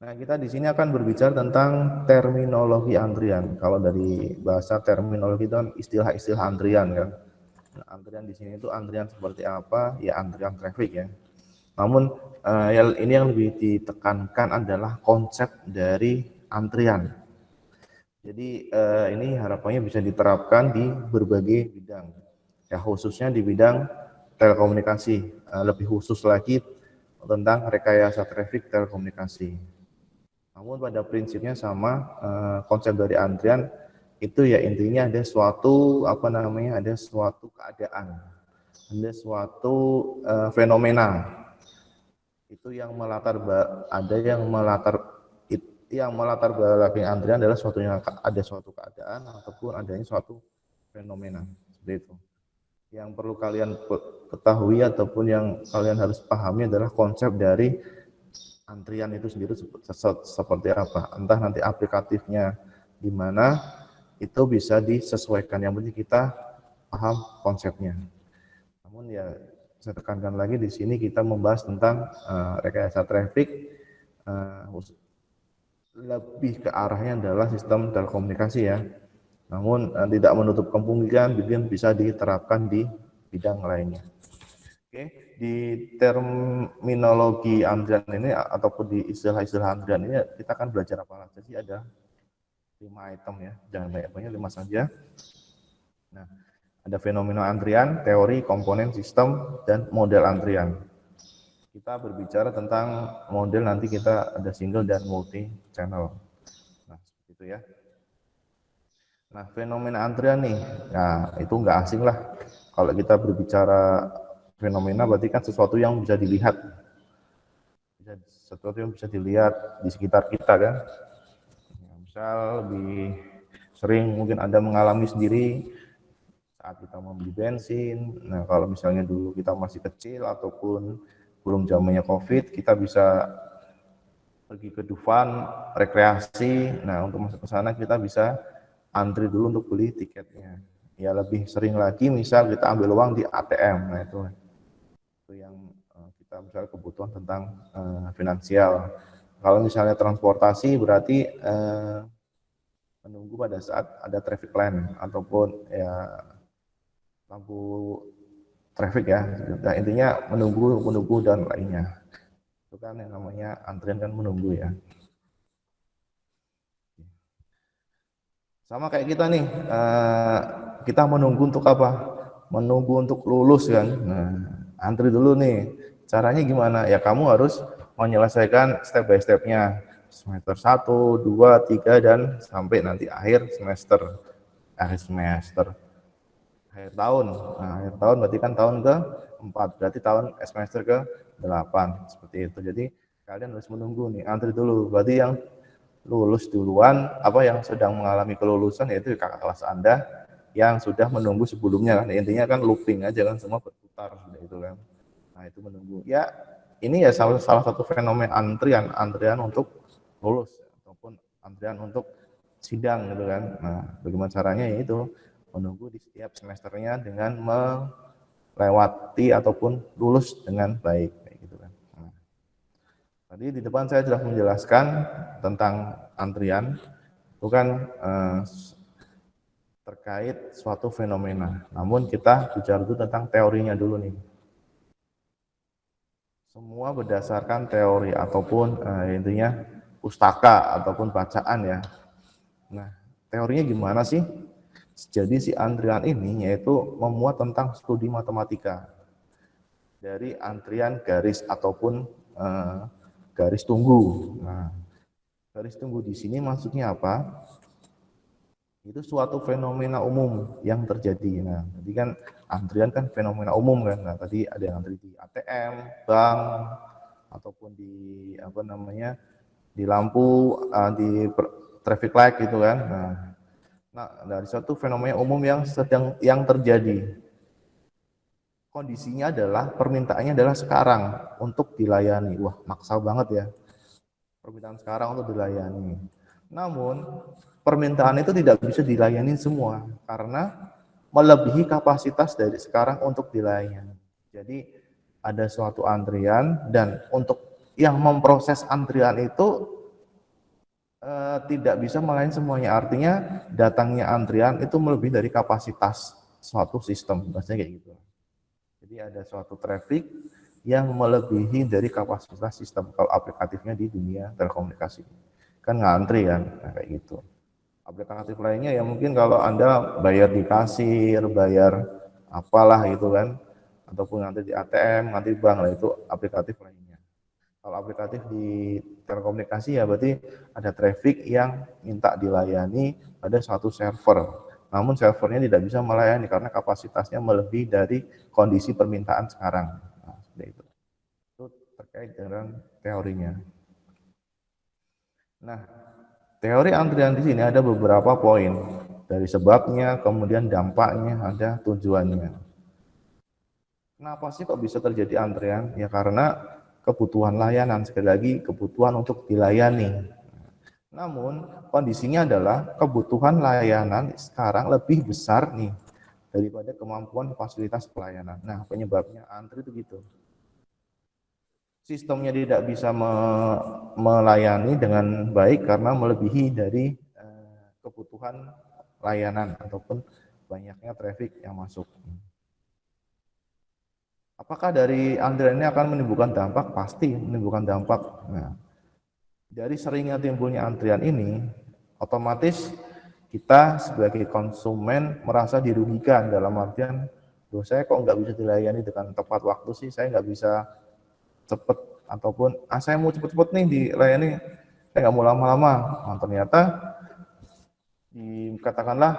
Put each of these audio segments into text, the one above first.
Nah, kita di sini akan berbicara tentang terminologi antrian. Kalau dari bahasa terminologi itu kan istilah-istilah antrian kan. Nah, antrian di sini itu antrian seperti apa? Ya antrian traffic ya. Namun ini yang lebih ditekankan adalah konsep dari antrian. Jadi ini harapannya bisa diterapkan di berbagai bidang. Ya khususnya di bidang telekomunikasi. Lebih khusus lagi tentang rekayasa traffic telekomunikasi. Namun pada prinsipnya sama, konsep dari antrian itu ya intinya ada suatu ada suatu keadaan, ada suatu fenomena itu yang melatar belakang antrian adalah ada suatu keadaan ataupun adanya suatu fenomena seperti itu. Yang perlu kalian ketahui ataupun yang kalian harus pahami adalah konsep dari antrian itu sendiri seperti apa. Entah nanti aplikatifnya di mana itu bisa disesuaikan. Yang penting kita paham konsepnya. Namun ya saya tekankan lagi di sini kita membahas tentang rekayasa traffic, lebih ke arahnya adalah sistem telekomunikasi ya. Namun tidak menutup kemungkinan bisa diterapkan di bidang lainnya. Oke, di terminologi antrian ini ataupun di istilah-istilah antrian ini kita akan belajar apa saja sih? Ada 5 item ya, jangan banyak-banyak, 5 saja. Nah, ada fenomena antrian, teori, komponen, sistem, dan model antrian. Kita berbicara tentang model, nanti kita ada single dan multi channel. Nah, seperti itu ya. Nah, fenomena antrian nih, nah itu nggak asing lah. Kalau kita berbicara fenomena berarti kan sesuatu yang bisa dilihat, sesuatu yang bisa dilihat di sekitar kita kan. Nah, misal lebih sering mungkin Anda mengalami sendiri saat kita membeli bensin. Nah, kalau misalnya dulu kita masih kecil ataupun belum zamannya COVID, kita bisa pergi ke Dufan rekreasi. Nah, untuk masuk ke sana kita bisa antri dulu untuk beli tiketnya. Ya lebih sering lagi misal kita ambil uang di ATM. Nah, itu yang kita misalnya kebutuhan tentang finansial. Kalau misalnya transportasi berarti menunggu pada saat ada traffic light ataupun ya lampu traffic ya. Nah, intinya menunggu dan lainnya. Itu kan yang namanya antrian kan menunggu ya. Sama kayak kita nih, kita menunggu untuk apa? Menunggu untuk lulus kan. Nah, antri dulu nih. Caranya gimana? Ya kamu harus menyelesaikan step by stepnya. Semester 1, 2, 3, dan sampai nanti akhir semester. Akhir tahun. Nah, akhir tahun berarti kan tahun ke-4. Berarti tahun semester ke-8. Seperti itu. Jadi kalian harus menunggu nih, antri dulu. Berarti yang lulus duluan, yang sedang mengalami kelulusan yaitu kakak kelas Anda yang sudah menunggu sebelumnya kan. Intinya kan looping aja kan, semua berputar seperti itu kan. Nah, itu menunggu. Ya, ini ya salah satu fenomena antrian untuk lulus ataupun antrian untuk sidang gitu kan. Nah, bagaimana caranya yaitu menunggu di setiap semesternya dengan melewati ataupun lulus dengan baik kayak gitu kan. Nah, tadi di depan saya sudah menjelaskan tentang antrian, bukan terkait suatu fenomena. Namun kita bicara dulu tentang teorinya dulu nih. Semua berdasarkan teori ataupun intinya pustaka ataupun bacaan ya. Nah, teorinya gimana sih? Jadi si antrian ini yaitu memuat tentang studi matematika dari antrian garis ataupun garis tunggu. Nah, garis tunggu di sini maksudnya apa? Itu suatu fenomena umum yang terjadi. Nah, tadi kan antrian kan fenomena umum kan. Nah, tadi ada yang antri di ATM, bank, ataupun di di lampu, di traffic light gitu kan. Nah, dari suatu fenomena umum yang terjadi. Kondisinya adalah permintaannya adalah sekarang untuk dilayani. Wah, maksa banget ya. Permintaan sekarang untuk dilayani. Namun, permintaan itu tidak bisa dilayani semua karena melebihi kapasitas dari sekarang untuk dilayani. Jadi, ada suatu antrian dan untuk yang memproses antrian itu tidak bisa melayani semuanya. Artinya datangnya antrian itu melebihi dari kapasitas suatu sistem, maksudnya kayak gitu. Jadi ada suatu traffic yang melebihi dari kapasitas sistem kalau aplikatifnya di dunia telekomunikasi. Kan ngantri kan, nah, kayak gitu. Aplikatif lainnya ya mungkin kalau Anda bayar di kasir, bayar apalah gitu kan, ataupun nanti di ATM, nanti bank lah itu aplikatif lainnya. Kalau aplikatif di telekomunikasi ya berarti ada traffic yang minta dilayani pada suatu server. Namun servernya tidak bisa melayani karena kapasitasnya melebihi dari kondisi permintaan sekarang. Nah, seperti itu. Itu terkait dengan teorinya. Nah, teori antrian di sini ada beberapa poin. Dari sebabnya, kemudian dampaknya, ada tujuannya. Kenapa sih kok bisa terjadi antrian? Ya karena kebutuhan layanan, sekali lagi kebutuhan untuk dilayani. Namun kondisinya adalah kebutuhan layanan sekarang lebih besar nih daripada kemampuan fasilitas pelayanan. Nah, penyebabnya antri itu gitu. Sistemnya tidak bisa melayani dengan baik karena melebihi dari kebutuhan layanan ataupun banyaknya traffic yang masuk. Apakah dari antrian ini akan menimbulkan dampak? Pasti menimbulkan dampak. Nah, dari seringnya timbulnya antrian ini, otomatis kita sebagai konsumen merasa dirugikan dalam artian, loh saya kok nggak bisa dilayani dengan tepat waktu sih, saya nggak bisa cepet ataupun saya mau cepet-cepet nih dilayani, saya nggak mau lama-lama. Nah, ternyata katakanlah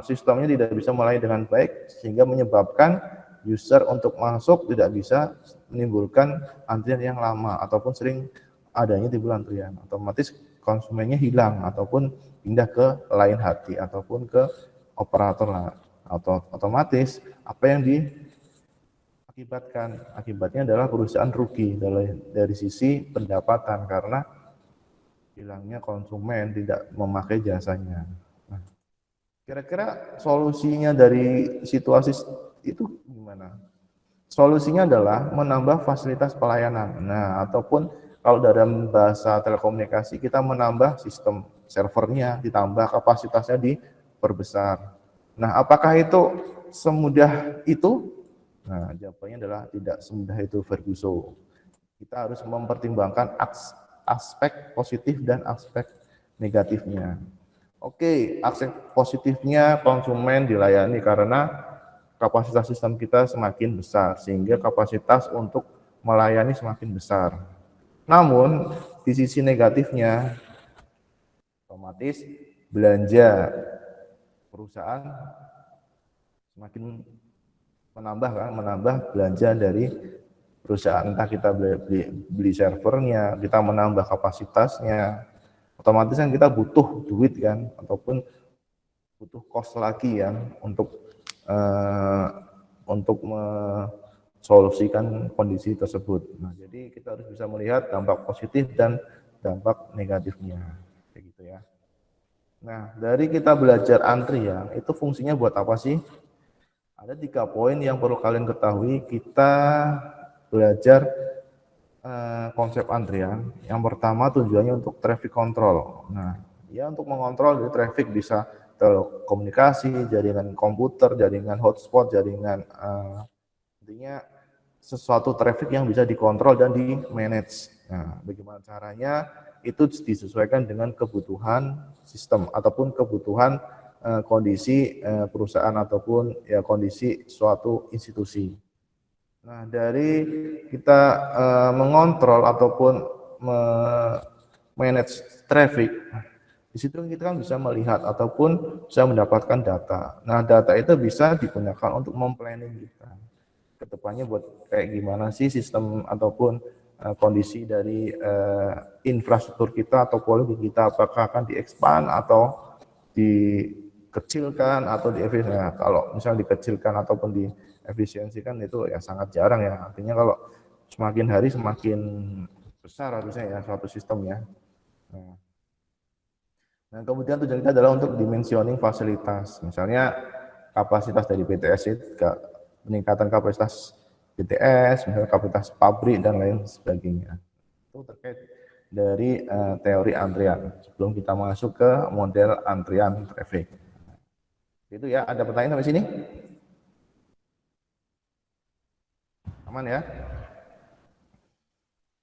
sistemnya tidak bisa melayani dengan baik sehingga menyebabkan user untuk masuk tidak bisa, menimbulkan antrian yang lama ataupun sering adanya timbul antrian. Otomatis konsumennya hilang ataupun pindah ke lain hati ataupun ke operator lah. Otomatis apa yang akibatnya adalah perusahaan rugi dari sisi pendapatan karena hilangnya konsumen tidak memakai jasanya. Nah, kira-kira solusinya dari situasi itu gimana? Solusinya adalah menambah fasilitas pelayanan. Nah, ataupun kalau dalam bahasa telekomunikasi kita menambah sistem servernya, ditambah kapasitasnya diperbesar. Nah, apakah itu semudah itu? Nah, jawabannya adalah tidak semudah itu, Ferguson. Kita harus mempertimbangkan aspek positif dan aspek negatifnya. Oke, aspek positifnya konsumen dilayani karena kapasitas sistem kita semakin besar, sehingga kapasitas untuk melayani semakin besar. Namun, di sisi negatifnya, otomatis belanja perusahaan semakin menambah belanja dari perusahaan, entah kita beli servernya, kita menambah kapasitasnya, otomatis kan kita butuh duit kan, ataupun butuh cost lagi ya untuk solusikan kondisi tersebut. Nah, jadi kita harus bisa melihat dampak positif dan dampak negatifnya, kayak gitu ya. Nah, dari kita belajar antrian, itu fungsinya buat apa sih? Ada 3 poin yang perlu kalian ketahui. Kita belajar konsep antrian. Yang pertama tujuannya untuk traffic control. Nah, ya untuk mengontrol dari traffic bisa telekomunikasi, jaringan komputer, jaringan hotspot, jaringan intinya sesuatu traffic yang bisa dikontrol dan di manage. Nah, bagaimana caranya? Itu disesuaikan dengan kebutuhan sistem ataupun kebutuhan kondisi perusahaan ataupun ya kondisi suatu institusi. Nah, dari kita mengontrol ataupun manage traffic, di situ kita kan bisa melihat ataupun bisa mendapatkan data. Nah, data itu bisa digunakan untuk memplanning kita ke depannya buat kayak gimana sih sistem ataupun kondisi dari infrastruktur kita atau politik kita, apakah akan diekspand atau dikecilkan atau diefisiensikan. Nah, kalau misalnya dikecilkan ataupun diefisiensikan itu ya sangat jarang ya. Artinya kalau semakin hari semakin besar harusnya ya suatu sistem ya. Nah, kemudian tujuan kita adalah untuk dimensioning fasilitas. Misalnya kapasitas dari BTS itu peningkatan kapasitas BTS, misalnya kapasitas pabrik dan lain sebagainya. Itu terkait dari teori antrian sebelum kita masuk ke model antrian traffic. Itu ya, ada pertanyaan sampai sini? Aman ya?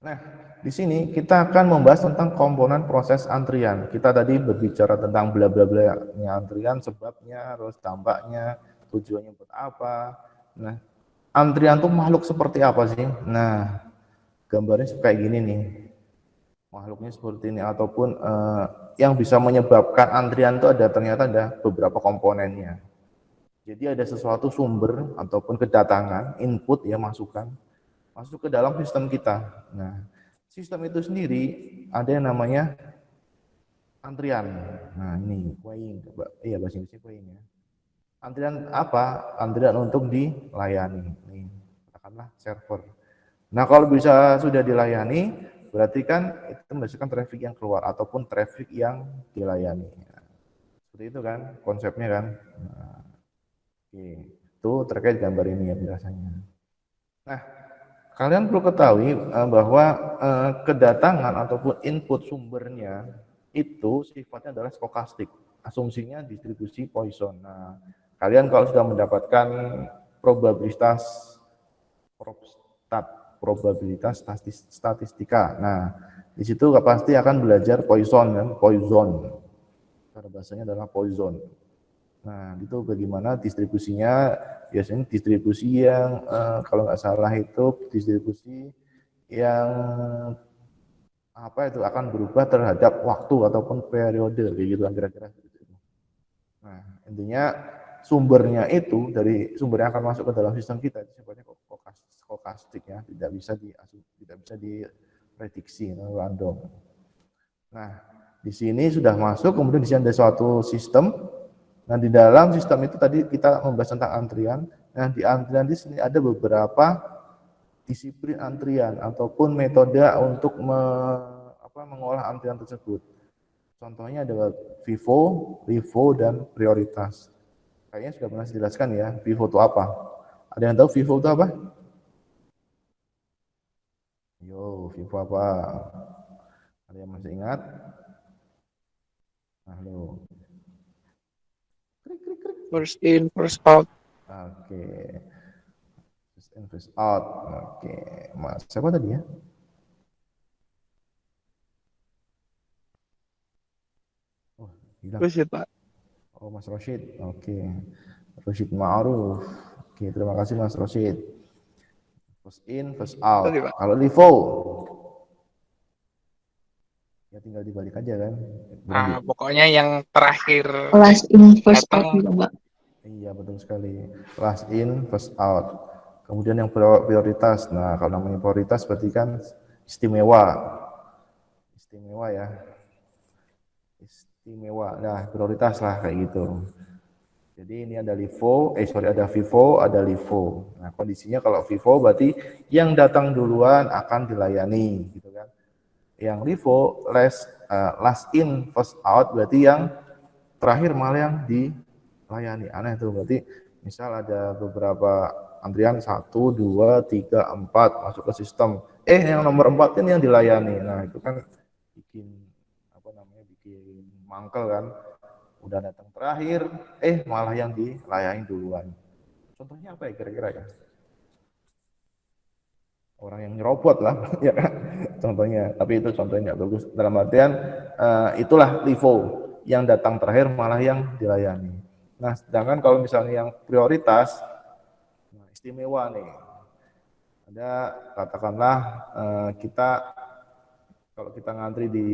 Nah, di sini kita akan membahas tentang komponen proses antrian. Kita tadi berbicara tentang bla bla bla antrian, sebabnya, terus dampaknya, tujuannya buat apa. Nah, antrian itu makhluk seperti apa sih? Nah, gambarnya kayak gini nih. Makhluknya seperti ini, ataupun yang bisa menyebabkan antrian itu ternyata ada beberapa komponennya. Jadi ada sesuatu sumber ataupun kedatangan, input ya, masukan masuk ke dalam sistem kita. Nah, sistem itu sendiri ada yang namanya antrian. Nah, ini queuing, iya bahasa Inggrisnya queuing ya. Antrian apa? Antrian untuk dilayani. Ini katakanlah server. Nah, kalau bisa sudah dilayani, berarti kan itu menghasilkan traffic yang keluar ataupun traffic yang dilayani. Nah, seperti itu kan konsepnya kan. Nah, oke. Itu terkait gambar ini ya biasanya. Nah, kalian perlu ketahui bahwa kedatangan ataupun input sumbernya itu sifatnya adalah stokastik. Asumsinya distribusi Poisson. Nah, kalian kalau sudah mendapatkan probabilitas probabilitas statistika. Nah, di situ pasti akan belajar Poisson kan, Poisson. Cara bahasanya adalah Poisson. Nah, itu bagaimana distribusinya, biasanya distribusi yang kalau nggak salah itu distribusi yang apa itu akan berubah terhadap waktu ataupun periode, kayak gitu kira-kira. Nah, intinya sumbernya itu dari sumber yang akan masuk ke dalam sistem kita itu sifatnya stokastik ya, tidak bisa diprediksi, random. Nah, di sini sudah masuk, kemudian di sini ada suatu sistem. Nah, di dalam sistem itu tadi kita membahas tentang antrian. Nah, di antrian di sini ada beberapa disiplin antrian ataupun metode untuk mengolah antrian tersebut. Contohnya adalah FIFO, LIFO, dan prioritas. Kayaknya sudah pernah dijelaskan ya, FIFO itu apa? Ada yang tahu FIFO itu apa? Yo, FIFO apa? Ada yang masih ingat? Halo. First in, first out. Oke. First in, first out. Oke. Mas, siapa tadi ya? Oh, hilang. Terus ya Pak. Oh, Mas Rosyid. Oke. Rosyid Ma'ruf. Oke, terima kasih Mas Rosyid. First in, first out. Sorry, Pak. Kalau LIFO, ya tinggal dibalik aja kan. Pokoknya yang terakhir Last in first out datang. juga, Mbak. Iya, betul sekali. Last in, first out. Kemudian yang prioritas. Nah, kalau namanya prioritas berarti kan istimewa. Istimewa ya. Istimewa. Nah, prioritas lah kayak gitu. Jadi ini ada ada FIFO, ada LIFO. Nah, kondisinya kalau FIFO berarti yang datang duluan akan dilayani, gitu kan. Yang LIFO, last in, first out, berarti yang terakhir malah yang dilayani. Aneh itu, berarti misal ada beberapa antrian 1, 2, 3, 4 masuk ke sistem. Yang nomor 4 ini yang dilayani. Nah, itu kan bikin mangkel kan. Udah datang terakhir, malah yang dilayani duluan. Contohnya apa ya kira-kira ya? Orang yang nyerobot lah, ya kan? Contohnya. Tapi itu contohnya nggak bagus. Dalam artian itulah LIFO, yang datang terakhir malah yang dilayani. Nah, sedangkan kalau misalnya yang prioritas, istimewa nih. Ada katakanlah kalau kita ngantri di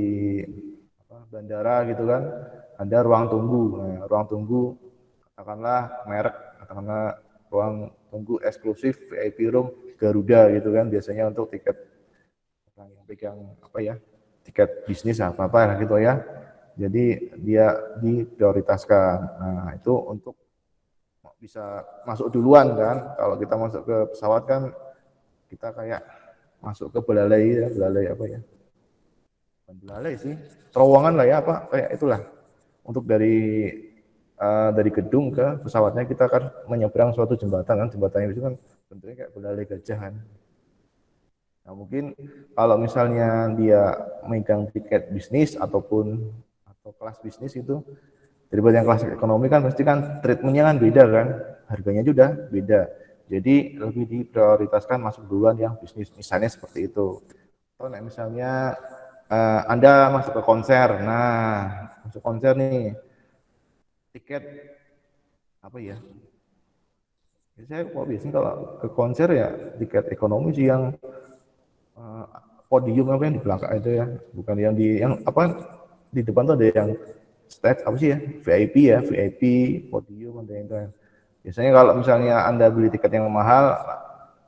bandara gitu kan, ada ruang tunggu. Nah, ruang tunggu katakanlah merek, katakanlah ruang tunggu eksklusif VIP room Garuda gitu kan, biasanya untuk tiket yang pegang tiket bisnis apa gitu ya. Jadi dia diprioritaskan. Nah, itu untuk bisa masuk duluan kan. Kalau kita masuk ke pesawat kan kita kayak masuk ke belalai apa ya? Belalai sih, terowongan lah ya, kayak itulah. Untuk dari gedung ke pesawatnya kita akan menyeberang suatu jembatan kan, jembatannya itu kan bentuknya kayak belalai gajah kan. Nah, mungkin kalau misalnya dia megang tiket bisnis atau kelas bisnis itu, daripada yang kelas ekonomi kan pasti kan treatmentnya kan beda kan, harganya juga beda. Jadi lebih diprioritaskan masuk duluan yang bisnis, misalnya seperti itu. Atau misalnya Anda masuk ke konser, nah masuk konser nih, tiket apa ya? Saya kok biasanya kalau ke konser ya tiket ekonomi sih yang eh, podium apa yang di belakang itu ya, bukan yang di yang apa di depan tuh ada yang stage apa sih ya, VIP ya, VIP podium ada yang itu. Biasanya kalau misalnya Anda beli tiket yang mahal,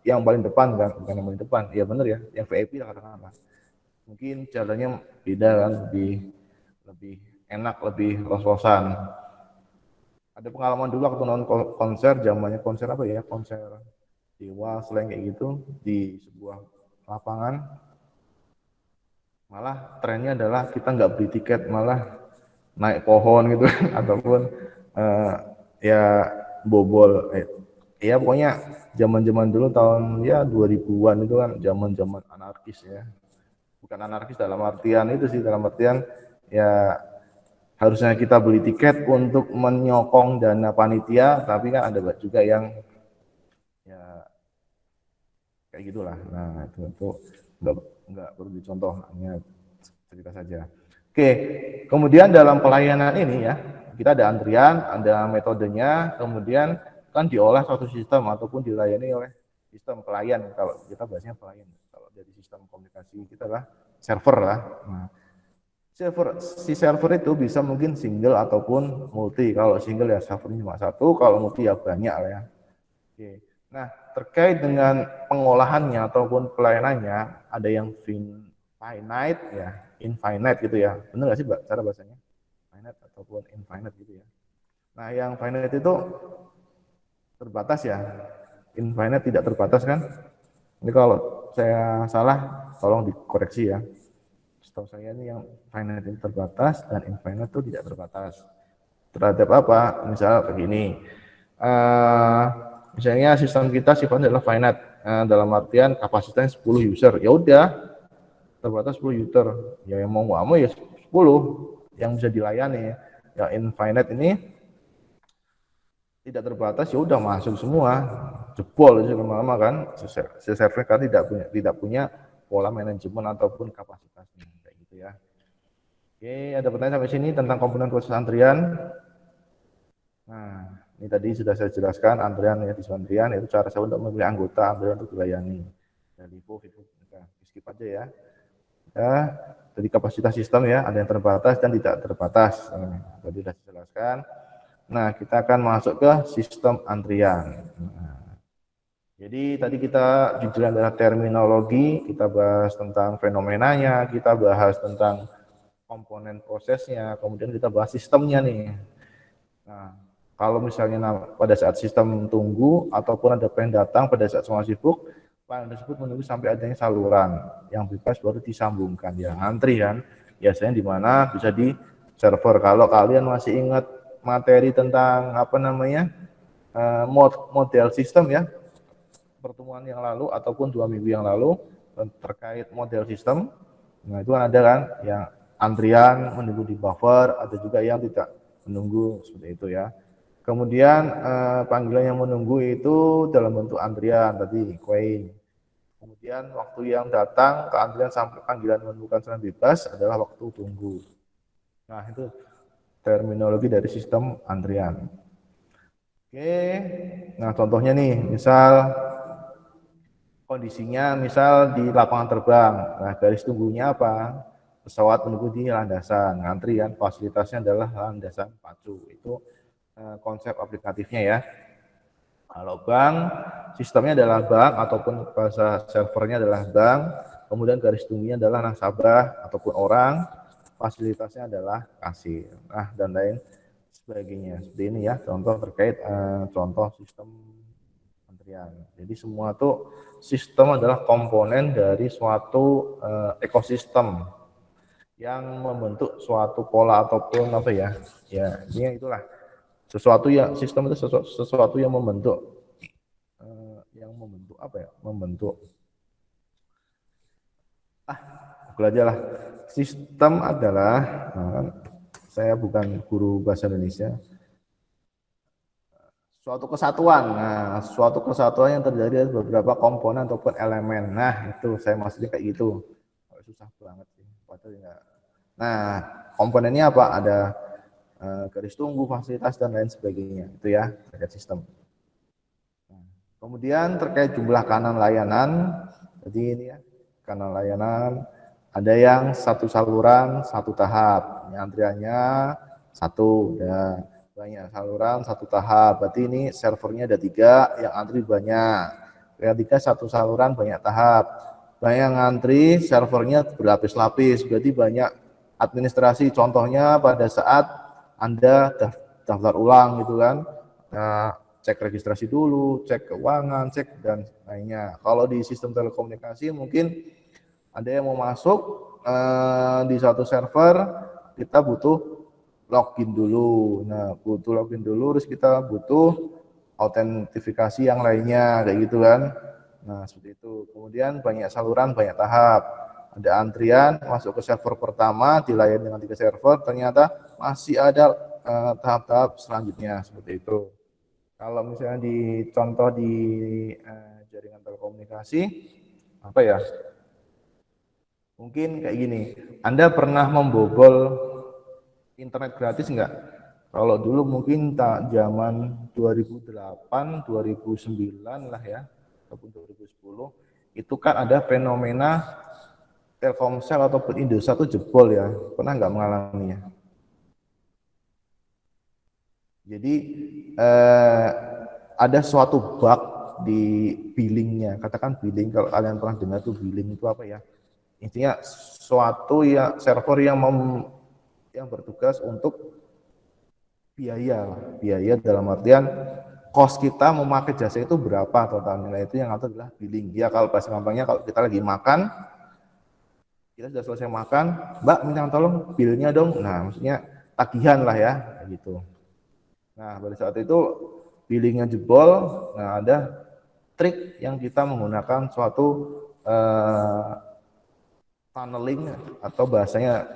yang paling depan kan, bukan yang paling depan, ya bener ya, yang VIP lah katakanlah. Mungkin jalannya beda kan, lebih lebih enak, lebih los-losan. Ada pengalaman dulu waktu nonton konser, zamannya konser apa ya, konser Dewa, selain kayak gitu di sebuah lapangan, malah trennya adalah kita nggak beli tiket, malah naik pohon gitu ataupun eh, ya bobol ya pokoknya zaman-zaman dulu tahun ya 2000-an itu kan zaman-zaman anarkis ya, bukan anarkis dalam artian itu sih, dalam artian ya harusnya kita beli tiket untuk menyokong dana panitia, tapi kan ada juga yang ya kayak gitulah. Nah itu nggak perlu dicontoh, hanya cerita saja. Oke, kemudian dalam pelayanan ini ya kita ada antrian, ada metodenya, kemudian kan diolah suatu sistem ataupun dilayani oleh sistem pelayan. Kalau kita bahasnya pelayan, kalau dari sistem komunikasi kita lah server lah. Nah, server itu bisa mungkin single ataupun multi. Kalau single ya servernya cuma satu, kalau multi ya banyak lah ya. Oke. Nah, terkait dengan pengolahannya ataupun pelayanannya, ada yang finite ya, infinite gitu ya. Benar nggak sih Mbak cara bahasanya? Finite ataupun infinite gitu ya. Nah, yang finite itu terbatas ya. Infinite tidak terbatas kan? Ini kalau saya salah, tolong dikoreksi ya. Setahu saya ini yang finite itu terbatas dan infinite itu tidak terbatas. Terhadap apa? Misal begini, misalnya sistem kita sifatnya adalah finite, dalam artian kapasitasnya 10 user, ya udah terbatas 10 user, ya yang mau nggak mau ya 10 yang bisa dilayani. Ya infinite ini tidak terbatas, ya udah masuk semua, jebol itu lama-lama kan, server kan tidak punya pola manajemen ataupun kapasitasnya kayak gitu ya. Oke, ada pertanyaan sampai sini tentang komponen proses antrian. Nah, ini tadi sudah saya jelaskan antrian ya, di antrian itu cara saya untuk memilih anggota antrian untuk dilayani. Dari Vivo, skip aja ya. Ya, dari kapasitas sistem ya, ada yang terbatas dan tidak terbatas. Tadi sudah saya jelaskan. Nah, kita akan masuk ke sistem antrian. Nah, jadi tadi kita judulnya adalah terminologi, kita bahas tentang fenomenanya, kita bahas tentang komponen prosesnya, kemudian kita bahas sistemnya nih. Nah, kalau misalnya pada saat sistem tunggu ataupun ada pengen datang pada saat semua sibuk, pelayan tersebut menunggu sampai adanya saluran yang bebas baru disambungkan. Ya, antri kan, biasanya di mana bisa di server. Kalau kalian masih ingat materi tentang apa namanya model sistem ya, pertemuan yang lalu ataupun 2 minggu yang lalu terkait model sistem, nah itu kan ada kan yang antrian menunggu di buffer, ada juga yang tidak menunggu seperti itu ya. Kemudian panggilan yang menunggu itu dalam bentuk antrian tadi queuing. Kemudian waktu yang datang ke antrian sampai panggilan menemukan saluran bebas adalah waktu tunggu. Nah itu terminologi dari sistem antrian. Oke, nah contohnya nih, misal kondisinya misal di lapangan terbang. Nah garis tunggunya apa? Pesawat menunggu di landasan, ngantri kan, fasilitasnya adalah landasan pacu. Itu konsep aplikatifnya ya. Kalau bank, sistemnya adalah bank ataupun bahasa servernya adalah bank, kemudian garis tunggunya adalah nasabah ataupun orang, fasilitasnya adalah kasir, nah dan lain sebagainya. Seperti ini ya contoh terkait contoh sistem antrian. Jadi semua tuh sistem adalah komponen dari suatu ekosistem yang membentuk suatu pola ataupun apa ya, ya ini itulah sesuatu yang sistem itu sesuatu yang membentuk apa ya, membentuk Google aja lah. Sistem adalah, saya bukan guru bahasa Indonesia, suatu kesatuan. Nah, suatu kesatuan yang terdiri dari beberapa komponen ataupun elemen. Nah, itu saya maksudnya kayak gitu. Susah banget sih. Padahal ya. Nah, komponennya apa? Ada garis tunggu, fasilitas dan lain sebagainya. Itu ya terkait sistem. Nah, kemudian terkait jumlah kanan layanan. Jadi ini ya, kanan layanan ada yang satu saluran, satu tahap. Ini antriannya satu, udah. Banyak saluran satu tahap, berarti ini servernya ada 3, yang antri banyak. Ketika satu saluran banyak tahap, banyak yang antri, servernya berlapis-lapis, berarti banyak administrasi. Contohnya pada saat Anda daftar ulang gitu kan, nah, cek registrasi dulu, cek keuangan, cek dan lainnya. Kalau di sistem telekomunikasi mungkin ada yang mau masuk di satu server, kita butuh login dulu. Nah, butuh login dulu, terus kita butuh autentifikasi yang lainnya, kayak gitu kan. Nah, seperti itu. Kemudian banyak saluran, banyak tahap. Ada antrian, masuk ke server pertama, dilayani dengan 3 server, ternyata masih ada tahap-tahap selanjutnya, seperti itu. Kalau misalnya di contoh di jaringan telekomunikasi, apa ya? Mungkin kayak gini, Anda pernah membobol internet gratis enggak? Kalau dulu mungkin zaman 2008, 2009 lah ya, ataupun 2010, itu kan ada fenomena Telkomsel ataupun Indosat itu jebol ya. Pernah nggak mengalaminya? Jadi ada suatu bug di billingnya. Katakan billing, kalau kalian pernah dengar tuh billing itu apa ya? Intinya suatu ya server yang bertugas untuk biaya dalam artian cost kita memakai jasa itu berapa totalnya. Nah, itu yang ngatur adalah billing. Ya kalau bahasa gampangnya, kalau kita lagi makan, kita sudah selesai makan, Mbak minta tolong billnya dong. Nah, maksudnya tagihan lah ya, kayak gitu. Nah, pada saat itu billingnya jebol. Nah, ada trik yang kita menggunakan suatu tunneling, atau bahasanya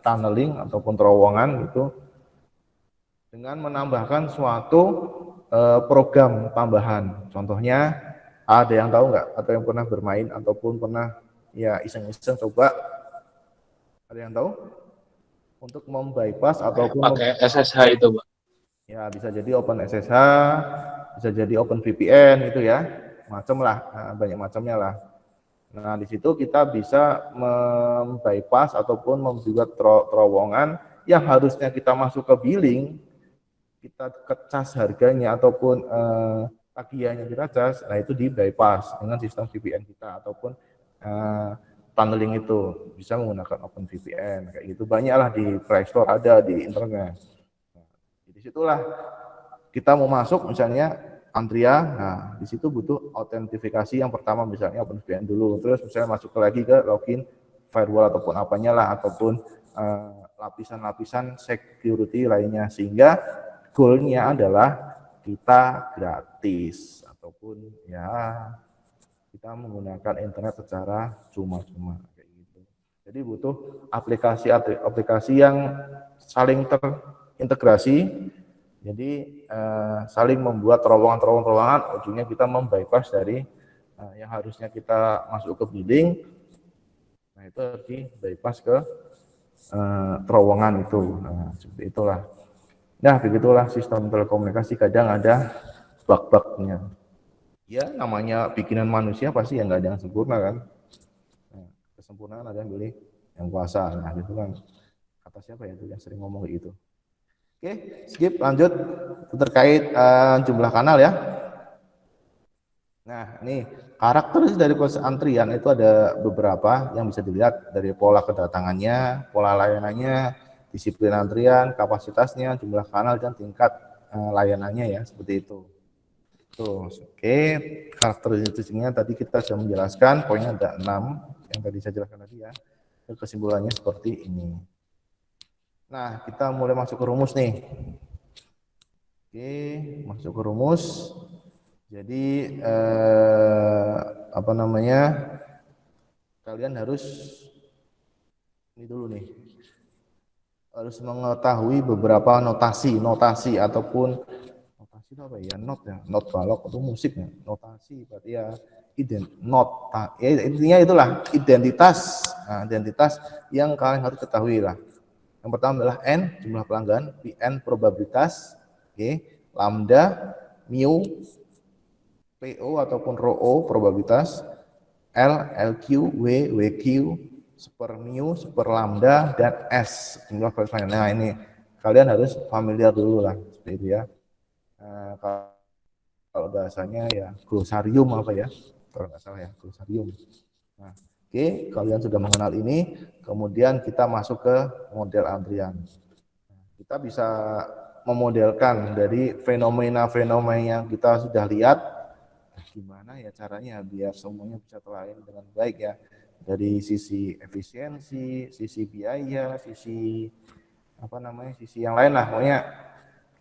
tunneling ataupun terowongan gitu, dengan menambahkan suatu program tambahan. Contohnya, ada yang tahu nggak, atau yang pernah bermain ataupun pernah ya iseng-iseng coba, ada yang tahu? Untuk membypass ataupun pakai SSH itu, Pak. ya bisa jadi Open SSH, bisa jadi Open VPN itu ya, macam lah, banyak macamnya lah. Nah, di situ kita bisa membypass ataupun membuat terowongan yang harusnya kita masuk ke billing, kita kecas harganya ataupun tagihannya kita cas, nah itu di bypass dengan sistem VPN kita ataupun tunneling itu bisa menggunakan Open VPN, kayak gitu. Banyaklah di Play Store, ada di internet. Nah, di situlah kita mau masuk misalnya antrian, nah di situ butuh autentifikasi yang pertama, misalnya Open VPN dulu, terus misalnya masuk lagi ke login firewall ataupun apanya lah, ataupun lapisan-lapisan security lainnya, sehingga goalnya adalah kita gratis ataupun ya kita menggunakan internet secara cuma-cuma, kayak gitu. Jadi butuh aplikasi yang saling terintegrasi. Jadi saling membuat terowongan, ujungnya kita membypass dari yang harusnya kita masuk ke billing, nah itu di bypass ke terowongan itu. Nah, seperti itulah. Nah, begitulah sistem telekomunikasi, kadang ada bug-bugnya. Ya, namanya bikinan manusia pasti yang nggak ada yang sempurna kan. Nah, kesempurnaan ada yang pilih yang kuasa. Nah, gitu kan. Kata siapa ya itu yang sering ngomong kayak gitu. Oke, skip, lanjut. Terkait jumlah kanal ya. Nah, ini karakteristik dari proses antrian itu ada beberapa yang bisa dilihat dari pola kedatangannya, pola layanannya, disiplin antrian, kapasitasnya, jumlah kanal, dan tingkat layanannya ya, seperti itu. Tuh, oke, karakteristiknya tadi kita sudah menjelaskan, poinnya ada 6 yang tadi saya jelaskan tadi ya. Kesimpulannya seperti ini. Nah, kita mulai masuk ke rumus nih. Oke, masuk ke rumus. Jadi apa namanya? kalian harus ini dulu nih, harus mengetahui beberapa notasi ataupun notasi itu apa ya, not balok itu musiknya, notasi berarti ya ya intinya itulah identitas. Nah, identitas yang kalian harus ketahui lah. Yang pertama adalah N, jumlah pelanggan, Pn, probabilitas, lambda, mu, PO ataupun rho O, probabilitas, L, LQ, W, WQ, super mu, super lambda, dan S, jumlah pelanggan. Nah, ini kalian harus familiar dulu lah, seperti itu ya. Nah, kalau bahasanya ya glosarium apa ya, kalau nggak salah ya, glosarium. Nah, kalian sudah mengenal ini, kemudian kita masuk ke model antrian. Kita bisa memodelkan dari fenomena-fenomena yang kita sudah lihat, gimana ya caranya biar semuanya bisa terlayani dengan baik ya, dari sisi efisiensi, sisi biaya, sisi sisi yang lain lah, pokoknya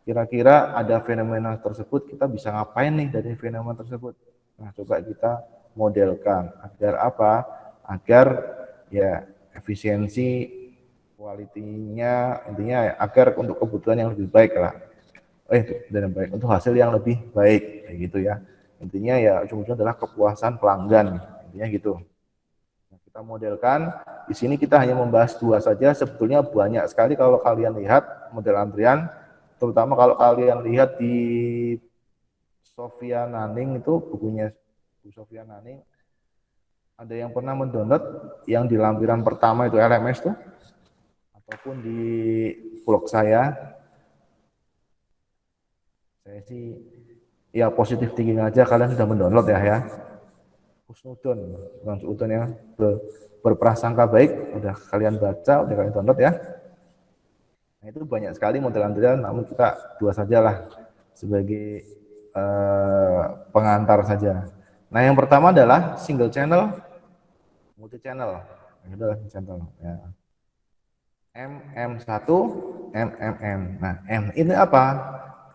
kira-kira ada fenomena tersebut, kita bisa ngapain nih dari fenomena tersebut. Nah, coba kita modelkan agar apa? Agar ya efisiensi, kualitinya, intinya ya, agar untuk kebutuhan yang lebih baik lah. Dan baik untuk hasil yang lebih baik, kayak gitu ya. Intinya ya ujung-ujungnya adalah kepuasan pelanggan, intinya gitu. Nah, kita modelkan di sini kita hanya membahas dua saja, sebetulnya banyak sekali kalau kalian lihat model antrian. Terutama kalau kalian lihat di Sofia Naning itu, bukunya Bu Sofia Naning, ada yang pernah mendownload yang di lampiran pertama itu LMS tuh, ataupun di blog saya sih ya positif thinking aja, kalian sudah mendownload ya. Husnudon, bukan Husnudon ya, berprasangka baik, udah kalian baca, udah kalian download ya. Nah, itu banyak sekali model antrian, namun kita dua sajalah sebagai pengantar saja. Nah, yang pertama adalah single channel, multi channel. Ini adalah channel ya. MM1, MMM. Nah, M ini apa?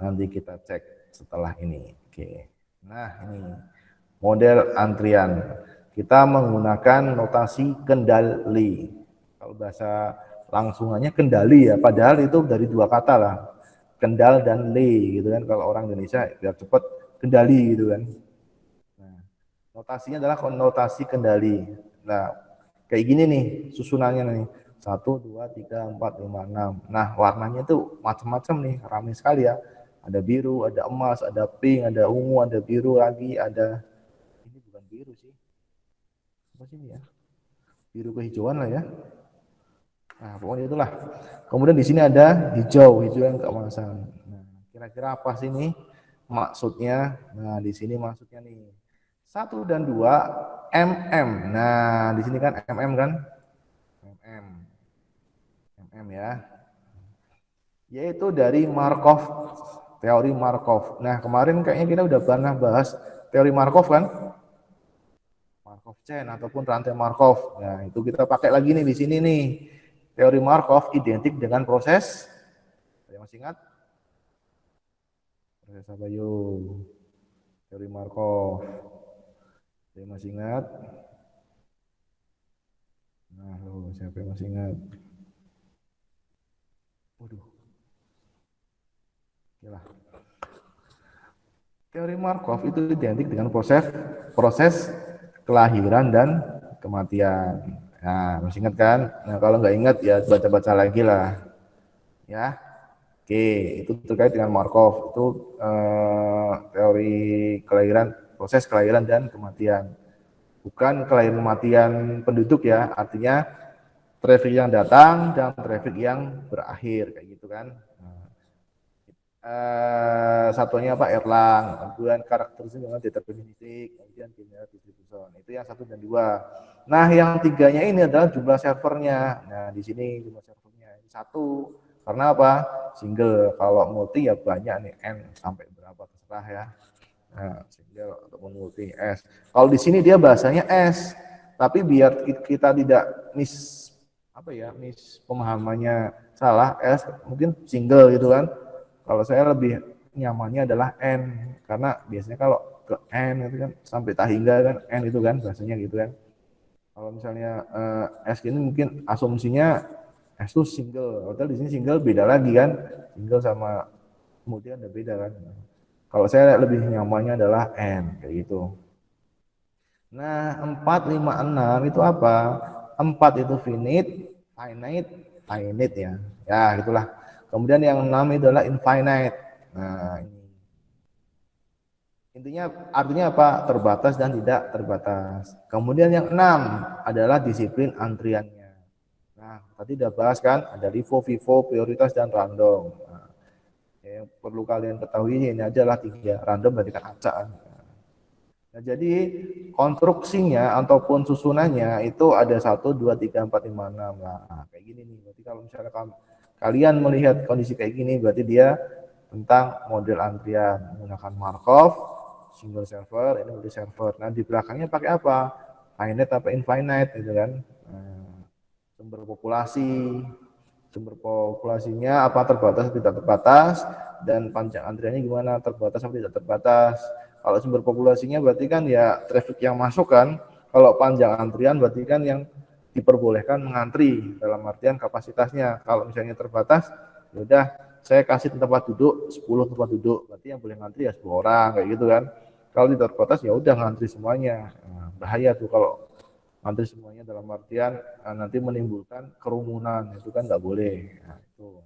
Nanti kita cek setelah ini. Oke. Nah, ini model antrian. Kita menggunakan notasi kendali. Kalau bahasa langsungannya kendali ya, padahal itu dari dua kata lah, kendal dan le gitu kan, kalau orang Indonesia biar cepat kendali gitu kan. Nah, notasinya adalah notasi kendali. Nah, kayak gini nih susunannya nih, 1, 2, 3, 4, 5, 6. Nah, warnanya tuh macam-macam nih, ramai sekali ya, ada biru, ada emas, ada pink, ada ungu, ada biru lagi, ada ini bukan biru sih, apa sih ini ya, biru kehijauan lah ya. Nah, pokoknya itulah. Kemudian di sini ada hijau yang keemasan. Nah, kira-kira apa sih ini maksudnya? Nah, di sini maksudnya nih 1 dan 2 mm. Nah, di sini kan mm kan? mm ya. Yaitu dari Markov, teori Markov. Nah, kemarin kayaknya kita udah pernah bahas teori Markov kan? Markov chain ataupun rantai Markov. Nah, itu kita pakai lagi nih di sini nih. Teori Markov identik dengan proses, saya masih ingat? Proses apa yuk? Teori Markov. Saya masih ingat? Nah, siapa yang masih ingat? Waduh. Oke. Teori Markov itu identik dengan proses kelahiran dan kematian. Nah, masih ingat kan? Nah, kalau nggak ingat ya baca-baca lagi lah. Ya. Oke, itu terkait dengan Markov. Itu teori kelahiran, proses kelahiran dan kematian. Bukan kelahiran kematian penduduk ya, artinya traffic yang datang dan traffic yang berakhir, kayak gitu kan. Satunya apa? Erlang, kemudian karakteristik dengan deterministik, kemudian linear distribution. Itu yang 1 dan 2. Nah, yang 3-nya ini adalah jumlah servernya. Nah, di sini jumlah servernya ini 1. Karena apa? Single. Kalau multi ya banyak nih, n sampai berapa terserah ya. Nah, single ataupun multi S. Kalau di sini dia bahasanya S. Tapi biar kita tidak mis pemahamannya salah, S mungkin single gitu kan. Kalau saya lebih nyamannya adalah N, karena biasanya kalau ke N itu kan sampai tak hingga kan N itu kan bahasanya gitu kan. Kalau misalnya S ini mungkin asumsinya S itu single, padahal di sini single beda lagi kan, single sama kemudian ada beda kan. Kalau saya lebih nyamannya adalah N kayak gitu. Nah 4, 5, 6 itu apa? 4 itu finite, finite, finite ya. Ya gitulah. Kemudian yang 6 itu adalah infinite. Nah ini. Intinya artinya apa? Terbatas dan tidak terbatas. Kemudian yang 6 adalah disiplin antriannya. Nah, tadi udah bahas kan, ada LIFO, FIFO, prioritas dan random. Nah, yang perlu kalian ketahui ini adalah 3, random berarti kan acak. Nah, jadi konstruksinya ataupun susunannya itu ada 1, 2, 3, 4, 5, 6 lah. Nah, kayak gini nih. Berarti kalau misalnya kalian melihat kondisi kayak gini, berarti dia tentang model antrian menggunakan Markov, single server, ini multi server. Nah, di belakangnya pakai apa? Finite apa infinite gitu kan. Nah, sumber populasinya apa terbatas atau tidak terbatas, dan panjang antriannya gimana, terbatas atau tidak terbatas. Kalau sumber populasinya berarti kan ya traffic yang masuk kan, kalau panjang antrian berarti kan yang diperbolehkan mengantri dalam artian kapasitasnya. Kalau misalnya terbatas, ya udah saya kasih tempat duduk 10 tempat duduk, berarti yang boleh ngantri ya 10 orang kayak gitu kan. Kalau tidak terbatas ya udah ngantri semuanya. Nah, bahaya tuh kalau ngantri semuanya dalam artian nanti menimbulkan kerumunan, itu kan nggak boleh. Nah, itu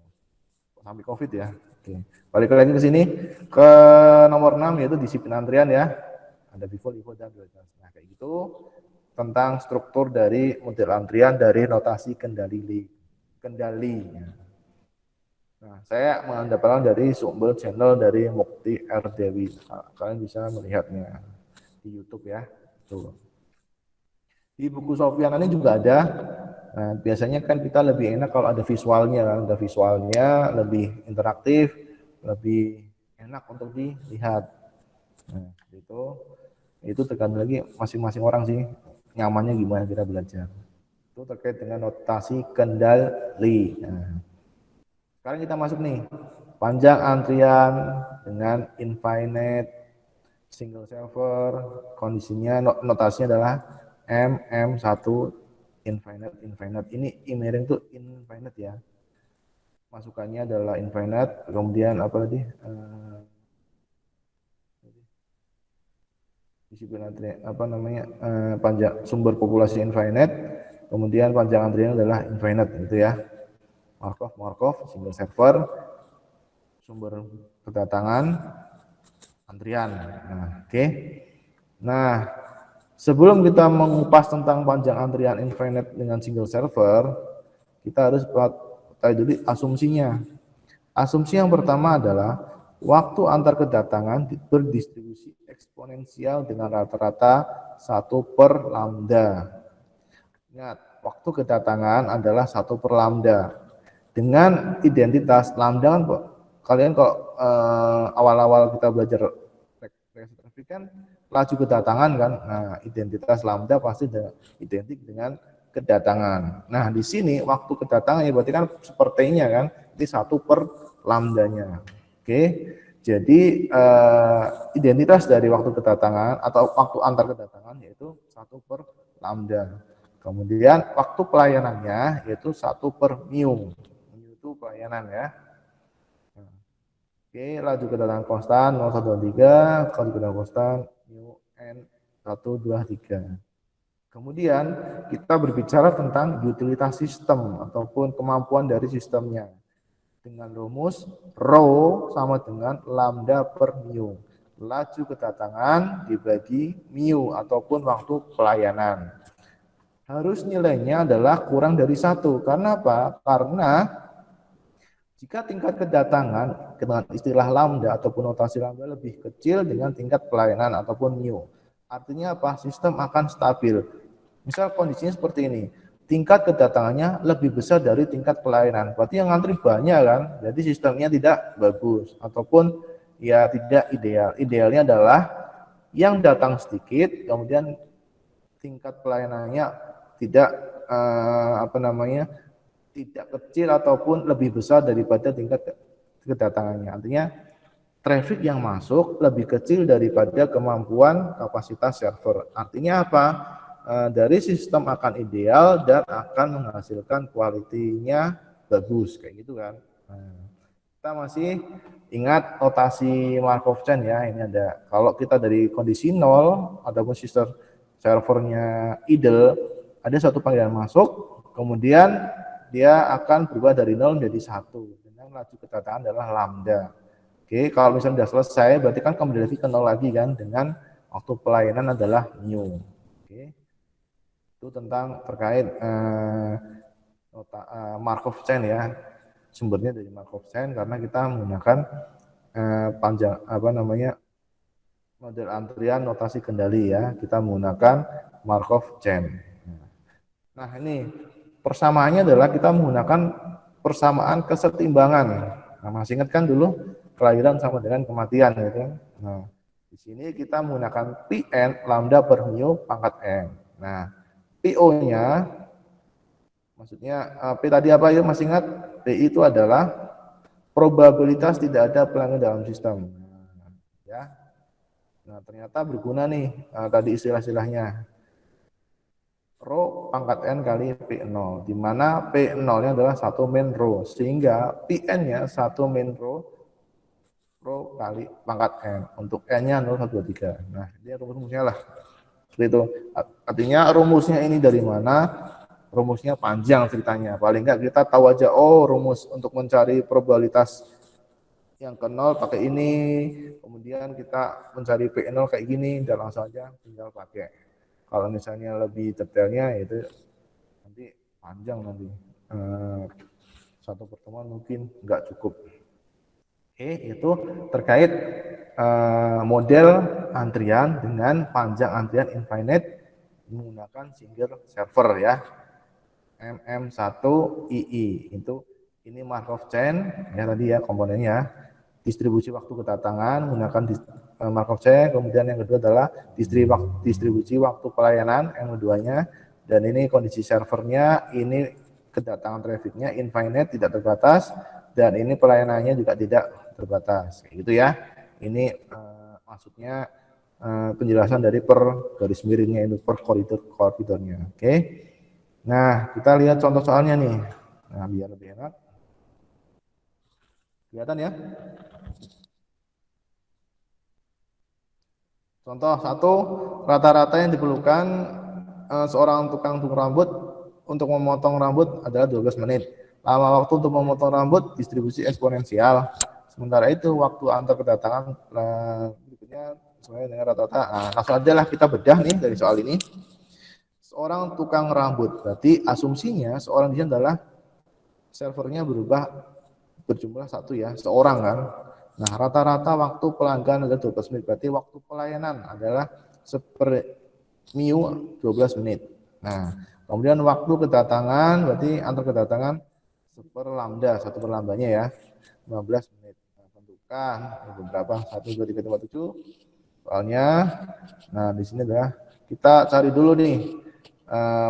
sampai COVID ya. Oke. Balik lagi ke sini ke nomor 6 yaitu disiplin antrian ya. Ada before, before dan prioritas. Nah, kayak gitu tentang struktur dari model antrian dari notasi kendali. Nah, saya mendapatkan dari sumber channel dari Mukti R. Dewi. Nah, kalian bisa melihatnya di YouTube ya. Tuh. Di buku Sofyan ini juga ada. Nah, biasanya kan kita lebih enak kalau ada visualnya kan, ada visualnya lebih interaktif, lebih enak untuk dilihat. Nah, itu tergantung lagi masing-masing orang sih nyamannya gimana kita belajar. Itu terkait dengan notasi kendali. Nah, sekarang kita masuk nih, panjang antrian dengan infinite single server, kondisinya notasinya adalah MM1 infinite. Ini emaring tuh infinite ya. Masukannya adalah infinite, kemudian apa tadi? Disiplin antrian apa namanya? Panjang sumber populasi infinite, kemudian panjang antrian adalah infinite gitu ya. Markov single server, sumber kedatangan antrian. Nah, oke. Nah, sebelum kita mengupas tentang panjang antrian infinite dengan single server, kita harus tahu dulu asumsinya. Asumsi yang pertama adalah waktu antar kedatangan berdistribusi eksponensial dengan rata-rata 1/lambda. Ingat, waktu kedatangan adalah 1/lambda. Dengan identitas lambda kan kalian kok awal-awal kita belajar traffic kan laju kedatangan kan. Nah, identitas lambda pasti identik dengan kedatangan. Nah, di sini waktu kedatangan ya berarti kan sepertinya kan ini 1/lambdanya. Oke. Jadi identitas dari waktu kedatangan atau waktu antar kedatangan yaitu 1/lambda. Kemudian waktu pelayanannya yaitu 1/mu. Mu itu pelayanan ya. Oke, laju kedatangan konstan 0,123, laju kedatangan konstan mu n 123. Kemudian kita berbicara tentang utilitas sistem ataupun kemampuan dari sistemnya dengan rumus rho sama dengan lambda per mu. Laju kedatangan dibagi mu ataupun waktu pelayanan. Harus nilainya adalah kurang dari 1. Karena apa? Karena jika tingkat kedatangan dengan istilah lambda ataupun notasi lambda lebih kecil dengan tingkat pelayanan ataupun mu. Artinya apa? Sistem akan stabil. Misal kondisinya seperti ini. Tingkat kedatangannya lebih besar dari tingkat pelayanan. Berarti yang ngantri banyak kan? Jadi sistemnya tidak bagus ataupun ya tidak ideal. Idealnya adalah yang datang sedikit, kemudian tingkat pelayanannya tidak tidak kecil ataupun lebih besar daripada tingkat kedatangannya. Artinya traffic yang masuk lebih kecil daripada kemampuan kapasitas server. Artinya apa? dari sistem akan ideal dan akan menghasilkan kualitinya bagus kayak gitu kan. Nah, kita masih ingat notasi Markov chain ya. Ini ada kalau kita dari kondisi nol ataupun sistem servernya idle, ada satu panggilan masuk, kemudian dia akan berubah dari nol menjadi satu dengan laju kedatangan adalah lambda. Oke, kalau misalnya sudah selesai, berarti kan kembali lagi ke nol lagi kan dengan waktu pelayanan adalah new. Oke, itu tentang terkait Markov chain ya. Sumbernya dari Markov chain karena kita menggunakan panjang apa namanya model antrian notasi kendali ya. Kita menggunakan Markov chain. Nah ini persamaannya adalah kita menggunakan persamaan kesetimbangan. Nah, masih ingat kan dulu kelahiran sama dengan kematian gitu. Nah, di sini kita menggunakan Pn lambda per mu pangkat n. Nah, PO-nya maksudnya P tadi apa ya masih ingat? P itu adalah probabilitas tidak ada pelanggan dalam sistem. Nah, ya. Nah, ternyata berguna nih tadi istilah-istilahnya. Rho pangkat n kali P0, di mana P0-nya adalah satu main row, sehingga Pn-nya satu main row kali pangkat n. Untuk n-nya 0, 1, 2, 3. Nah, ini rumusnya lah. Seperti itu. Artinya rumusnya ini dari mana? Rumusnya panjang ceritanya. Paling enggak kita tahu aja, oh rumus untuk mencari probabilitas yang ke 0 pakai ini, kemudian kita mencari P0 kayak gini, dan langsung aja tinggal pakai. Kalau misalnya lebih detailnya itu nanti panjang nanti. Satu pertemuan mungkin nggak cukup. Oke, itu terkait model antrian dengan panjang antrian infinite menggunakan single server ya. MM1II itu ini Markov chain ya tadi ya komponennya. Distribusi waktu kedatangan menggunakan Markov chain, kemudian yang kedua adalah distribusi waktu pelayanan yang keduanya, dan ini kondisi servernya, ini kedatangan trafficnya infinite tidak terbatas, dan ini pelayanannya juga tidak terbatas gitu ya. Ini maksudnya penjelasan dari per garis miringnya itu per koridornya. Oke. Nah, kita lihat contoh soalnya nih. Nah, biar lebih enak. Kelihatan ya? Contoh satu, rata-rata yang diperlukan seorang tukang cukur rambut untuk memotong rambut adalah 12 menit. Lama waktu untuk memotong rambut distribusi eksponensial. Sementara itu waktu antar kedatangan berikutnya sesuai dengan rata-rata. Nah, langsung aja lah kita bedah nih dari soal ini. Seorang tukang rambut, berarti asumsinya seorang di sini adalah servernya berjumlah satu ya, seorang kan. Nah, rata-rata waktu pelanggan adalah 12 menit, berarti waktu pelayanan adalah mu 12 menit. Nah, kemudian waktu kedatangan, berarti antar kedatangan lambda, satu per lambdanya ya, 15 menit. Nah, tentukan beberapa, 1, 2, 3, 4, 7. Soalnya, nah di sini adalah kita cari dulu nih,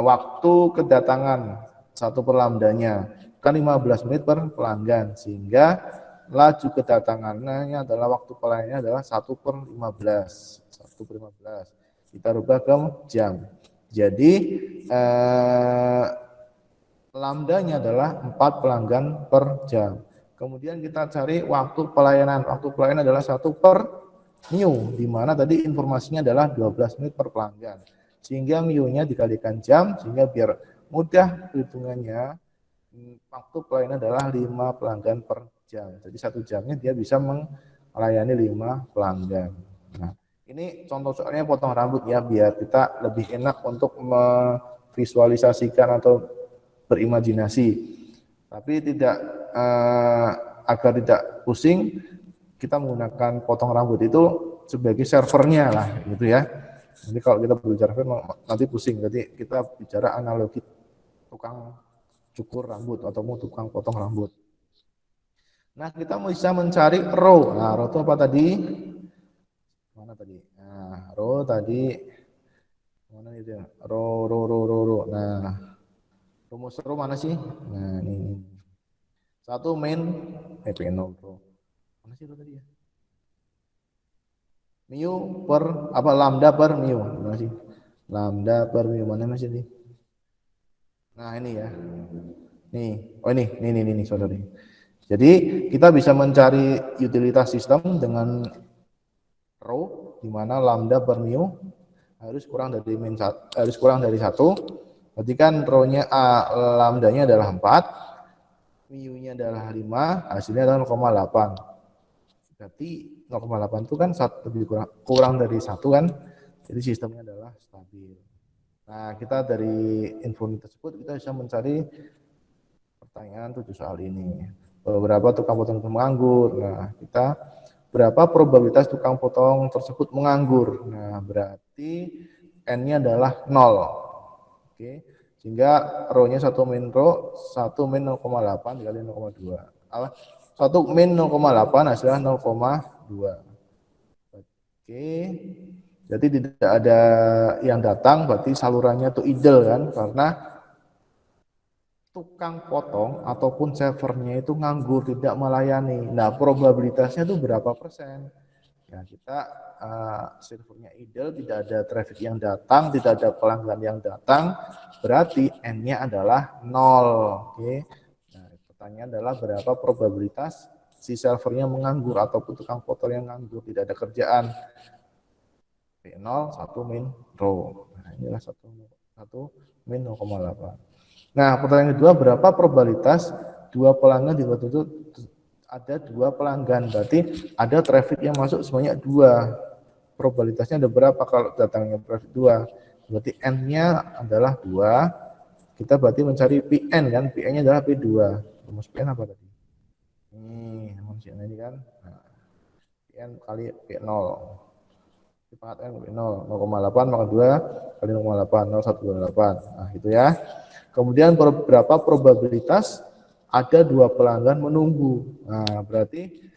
waktu kedatangan satu per lambdanya, kan 15 menit per pelanggan, sehingga laju kedatangannya adalah waktu pelayanannya adalah 1 per 15. 1 per 15. Kita rubah ke jam. Jadi lambdanya adalah 4 pelanggan per jam. Kemudian kita cari waktu pelayanan. Waktu pelayanan adalah 1 per mu, di mana tadi informasinya adalah 12 menit per pelanggan. Sehingga mu-nya dikalikan jam, sehingga biar mudah perhitungannya, waktu pelayanan adalah 5 pelanggan per jam. Jadi 1 jamnya dia bisa melayani 5 pelanggan. Nah, ini contoh soalnya potong rambut ya, biar kita lebih enak untuk memvisualisasikan atau berimajinasi. Tapi tidak agar tidak pusing, kita menggunakan potong rambut itu sebagai servernya lah, gitu ya. Jadi kalau kita berbicara nanti pusing. Jadi kita bicara analogi tukang cukur rambut atau mau tukang potong rambut. Nah, kita bisa mencari row. Nah, row itu apa tadi? Mana tadi? Nah, row tadi mana itu ya? Row. Nah, rumus row mana sih? Nah, ini. Satu main P0 row. Mana sih row tadi ya? Mu per apa lambda per mu. Mana sih? lambda per mu mana Mas ini? Nah, ini ya. Nih, oh ini saudari. Jadi kita bisa mencari utilitas sistem dengan rho di mana lambda per mu harus kurang dari 1. Berarti kan rho-nya lambdanya adalah 4, mu-nya adalah 5, hasilnya adalah 0,8. Berarti 0,8 itu kan kurang dari 1 kan. Jadi sistemnya adalah stabil. Nah, kita dari info tersebut kita bisa mencari pertanyaan 7 soal ini. Beberapa tukang potong menganggur. Nah, kita berapa probabilitas tukang potong tersebut menganggur? Nah, berarti N-nya adalah 0. Oke. Sehingga rho-nya 1 min rho, 1 min 0,8 dikali 0,2. 1 min 0,8 hasilnya 0,2. Oke. Jadi tidak ada yang datang, berarti salurannya itu idle kan, karena tukang potong ataupun servernya itu nganggur, tidak melayani. Nah, probabilitasnya itu berapa persen? Ya, kita servernya idle, tidak ada traffic yang datang, tidak ada pelanggan yang datang, berarti N-nya adalah 0. Oke. Nah, pertanyaan adalah berapa probabilitas si servernya menganggur ataupun tukang potong yang nganggur, tidak ada kerjaan. P0 1 min rho. Nah, inilah 1 min 0,8. Nah, pertanyaan kedua, berapa probabilitas dua pelanggan ditutup? Ada 2 pelanggan, berarti ada traffic yang masuk sebanyak 2. Probabilitasnya ada berapa kalau datangnya traffic 2? Berarti N-nya adalah 2. Kita berarti mencari Pn kan, Pn-nya adalah P2. Rumus Pn apa tadi? Rumus Pn ini kan. Nah, Pn kali P0. Pangkat N 0,8 maka 2 kali 0,8, 0,128. Nah, itu ya. Kemudian berapa probabilitas ada 2 pelanggan menunggu. Nah, berarti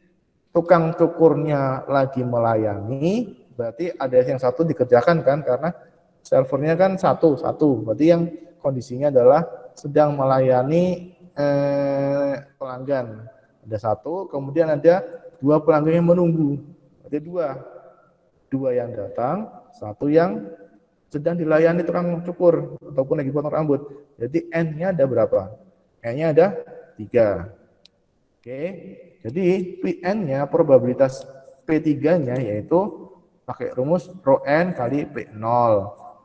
tukang cukurnya lagi melayani, berarti ada yang satu dikerjakan kan, karena servernya kan satu. Berarti yang kondisinya adalah sedang melayani pelanggan. Ada 1, kemudian ada 2 pelanggan yang menunggu. Berarti 2 yang datang, 1 yang sedang dilayani tukang cukur ataupun lagi potong rambut. Jadi N-nya ada berapa? N-nya ada 3. Oke. Jadi Pn-nya probabilitas P3-nya yaitu pakai rumus rho N kali P0.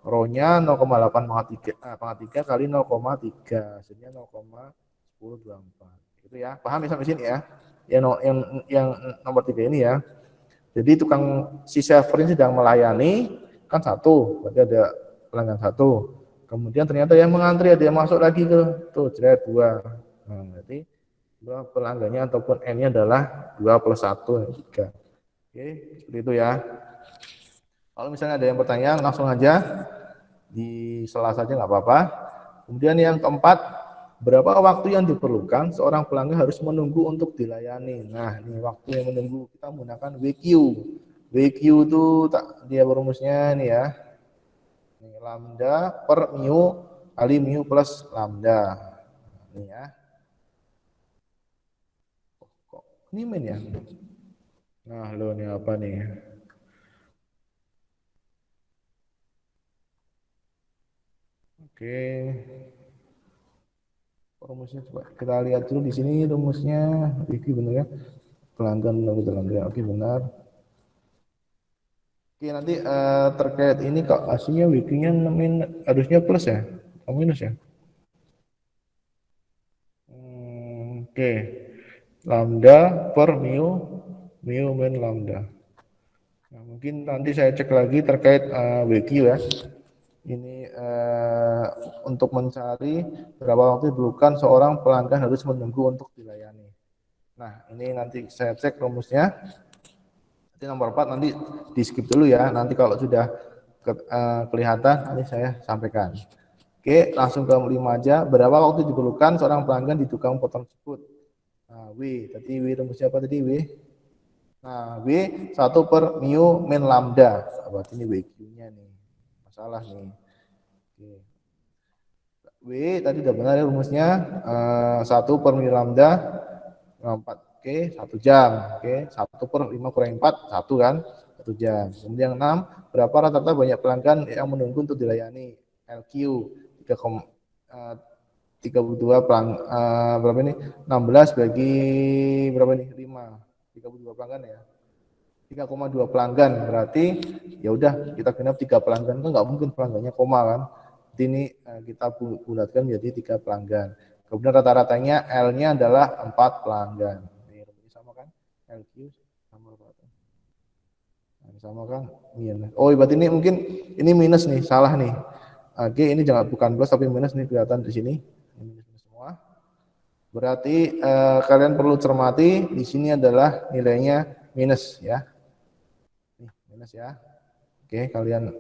Rho-nya 0,8 pangkat 3 kali 0,3. Hasilnya 0,1024. Gitu ya. Paham ya sampai sini ya? Yang nomor 3 ini ya. Jadi si server ini sedang melayani kan 1, berarti ada pelanggan 1. Kemudian ternyata yang mengantri ada yang masuk lagi ke tuh 2. Nah, berarti pelanggannya ataupun N-nya adalah 2 plus 1 3. Oke, seperti itu ya. Kalau misalnya ada yang bertanya langsung aja di sela saja nggak apa-apa. Kemudian yang keempat, berapa waktu yang diperlukan seorang pelanggan harus menunggu untuk dilayani. Nah, ini waktu yang menunggu kita menggunakan WQ. WQ itu dia rumusnya nih ya. Ini lambda per mu kali mu plus lambda. Ini ya. Kok ini min ya? Nah, lo ini apa nih? Oke. Rumusnya coba kita lihat dulu di sini rumusnya. WQ benar ya? Pelanggan menunggu pelanggan. Oke, benar. Oke, nanti terkait ini kok hasilnya WQ-nya harusnya plus ya atau minus ya? Oke, lambda per mu min lambda. Nah, mungkin nanti saya cek lagi terkait WQ ya. Ini untuk mencari berapa waktu diperlukan seorang pelanggan harus menunggu untuk dilayani. Nah, ini nanti saya cek rumusnya. Nanti nomor 4 nanti di skip dulu ya. Nanti kalau sudah kelihatan nanti saya sampaikan. Oke, langsung ke 5 aja. Berapa waktu diperlukan seorang pelanggan di tukang potong tersebut? Nah, W. Tadi W rumusnya apa tadi W? Nah, W 1 per mu min lambda. Berarti ini WQ-nya nih. Masalah nih. Oke. W tadi udah benar ya rumusnya. 1 per mu lambda 4. Oke, 1 jam. Oke, 1 per 5 kurangi 4, 1 kan. Berarti 1 jam. Kemudian yang 6, berapa rata-rata banyak pelanggan yang menunggu untuk dilayani? LQ 32 berapa ini? 16 bagi berapa ini? 5. 32 pelanggan ya. 3,2 pelanggan, berarti ya udah kita genap 3 pelanggan, kan nggak mungkin pelanggannya koma kan. Jadi ini kita bulatkan menjadi 3 pelanggan. Kemudian rata-ratanya L-nya adalah 4 pelanggan. Ini sama kan? LQ sama berapa? Nah, sama kan? Minus. Oh, berarti ini mungkin ini minus nih, salah nih. Oke, ini jangan bukan plus tapi minus nih, kelihatan di sini. Ini minus semua. Berarti kalian perlu cermati di sini adalah nilainya minus ya. Nih, minus ya. Oke, kalian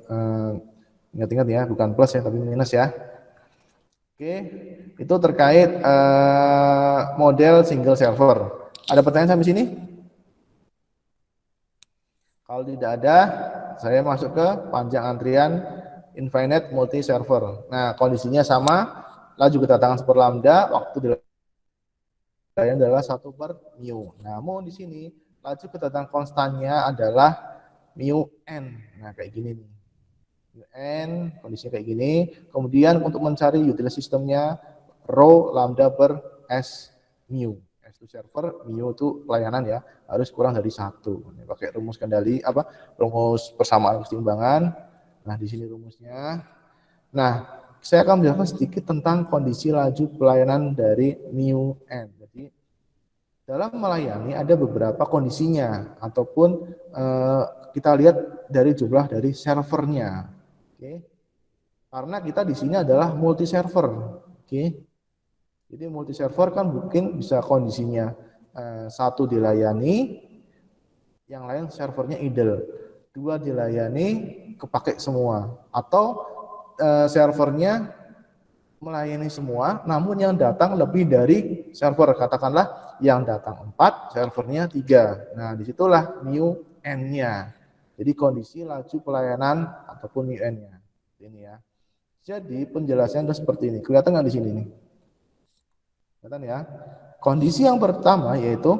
ingat-ingat ya, bukan plus ya tapi minus ya. Oke, itu terkait model single server. Ada pertanyaan sampai sini? Kalau tidak ada, saya masuk ke panjang antrian infinite multi server. Nah, kondisinya sama, laju kedatangan super lambda, waktu dilayani adalah 1 per mu. Namun di sini laju kedatangan konstannya adalah mu n. Nah, kayak gini nih. Mu n, kondisinya kayak gini. Kemudian untuk mencari utilitas sistemnya, rho lambda per s mu. S itu server, mu itu pelayanan ya, harus kurang dari 1. Ini pakai rumus kendali rumus persamaan keseimbangan. Nah, di sini rumusnya. Nah, saya akan menjelaskan sedikit tentang kondisi laju pelayanan dari mu n. Jadi dalam melayani ada beberapa kondisinya ataupun kita lihat dari jumlah dari servernya. Oke. Karena kita di sini adalah multi server. Oke. Jadi multi server kan mungkin bisa kondisinya satu dilayani, yang lain servernya idle. 2 dilayani, kepake semua. Atau servernya melayani semua, namun yang datang lebih dari server. Katakanlah yang datang 4, servernya 3. Nah, disitulah mu n-nya. Jadi kondisi laju pelayanan ataupun mu n-nya. Ini ya. Jadi penjelasannya seperti ini. Kelihatan nggak di sini nih? Kelihatan ya. Kondisi yang pertama yaitu